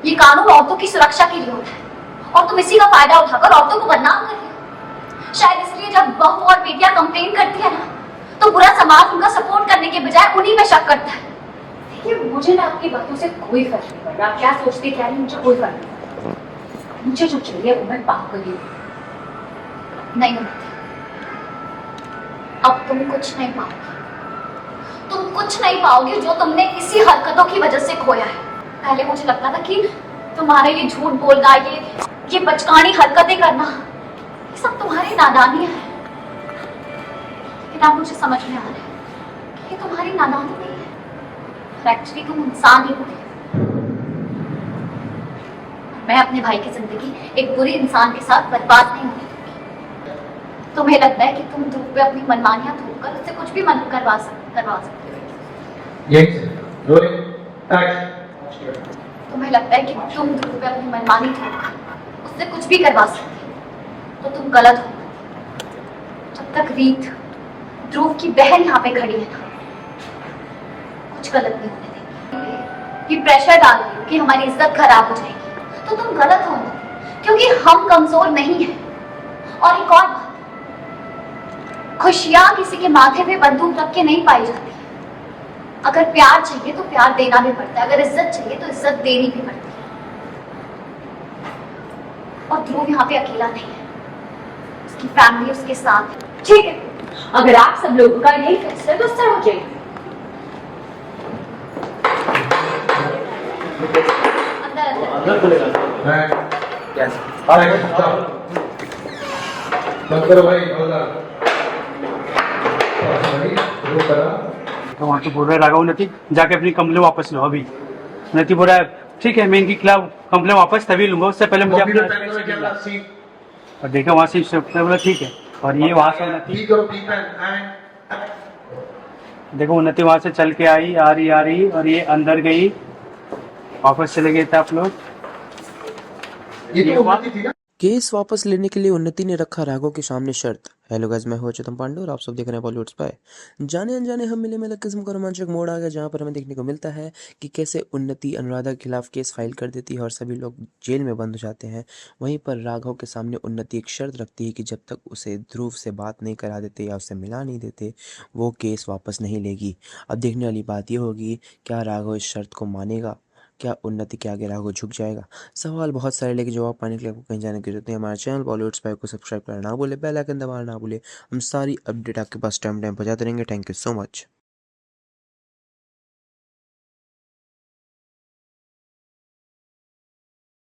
ये कानून औरतों की सुरक्षा के लिए होता है और तुम इसी का फायदा उठाकर औरतों को बदनाम कर रही हो। शायद इसलिए जब बहू और बेटियां कंप्लेन करती है ना, तो पूरा समाज उनका सपोर्ट करने के बजाय उन्हीं में शक करता है। देखिए, मुझे ना आपकी बातों से कोई फर्क नहीं पड़ रहा। क्या सोचते क्या नहीं, मुझे कोई फर्क नहीं पड़ता। मुझे जो चाहिए वो मैं पाऊंगी। नहीं उन्नति, अब तुम कुछ नहीं पाओगे। तुम कुछ नहीं पाओगे जो तुमने इसी हरकतों की वजह से खोया है। पहले मुझे लगता था कि तुम्हारे ये झूठ बोलना, ये बचकानी हरकतें करना, ये सब तुम्हारी नादानी है। लेकिन अब मुझे समझ में आ रहा है कि ये तुम्हारी नादानी नहीं है, एक्चुअली तुम इंसान ही हो। मैं अपने भाई की जिंदगी एक बुरे इंसान के साथ बर्बाद नहीं होने दूंगी। तुम्हें लगता है कि तुम ध्रुव पे अपनी मनमानियां थोपकर उससे कुछ भी मन करवा सकते हो। तुम्हें लगता है कि तुम ध्रुव पे अपनी मनमानी थोपकर उससे कुछ भी करवा सकते हो, तो तुम गलत हो। जब तक रीत, ध्रुव की बहन यहाँ पे खड़ी है ना, कुछ गलत नहीं होने देंगे। ये प्रेशर डाल रही हो कि हमारी इज्जत खराब हो जाएगी, तो तुम गलत हो, क्योंकि हम कमजोर नहीं हैं। और एक और बात, खुशियां किसी के माथे पे बंदूक रख के नहीं पाई जाती। अगर प्यार चाहिए तो प्यार देना भी पड़ता है, अगर इज्जत चाहिए तो इज्जत देनी भी पड़ती है। और ध्रुव यहाँ पे अकेला नहीं है, उसकी फैमिली उसके साथ है। ठीक है, अगर आप सब लोगों का यही फैसला है तो सर हो जाएगी। अंदर खुलेगा। बंद करो भाई, तो वहाँ तो बोल रहा है राघव नती जाके अपनी कंप्लेन वापस लो अभी। नती बोल रहा है ठीक है मैं इनके खिलाफ कंप्लेन वापस तभी लूंगा, उससे पहले मुझे अपना और देखा वहाँ से बोला ठीक है। और ये वहाँ से देखो उन्नति वहाँ से चल के आई, आ रही और ये अंदर गई, वापस चले गए थे आप लोग। केस वापस लेने के लिए उन्नति ने रखा राघव के सामने शर्त। हेलो गाइस, मैं हूं चेतन पांडे और आप सब देख रहे हैं बॉलीवुड स्पाई। जाने अनजाने हम मिले में अलग किस्म का रोमांचक मोड़ आ गया, जहां पर हमें देखने को मिलता है कि कैसे उन्नति अनुराधा के खिलाफ केस फाइल कर देती है और सभी लोग जेल में बंद हो जाते हैं। वहीं पर राघव के सामने उन्नति एक शर्त रखती है कि जब तक उसे ध्रुव से बात नहीं करा देते या उससे मिला नहीं देते वो केस वापस नहीं लेगी। अब देखने वाली बात यह होगी, क्या राघव इस शर्त को मानेगा, क्या उन्नति के आगे राघव झुक जाएगा। सवाल बहुत सारे, लेकिन जवाब पाने के लिए आपको कहीं जाने की जरूरत नहीं। हमारे चैनल बॉलीवुड स्पाई को सब्सक्राइब करना ना भूले, बेल आइकन दबाना ना भूले। हम सारी अपडेट आपके पास टाइम टाइम पहुंचाते रहेंगे। Thank you so much.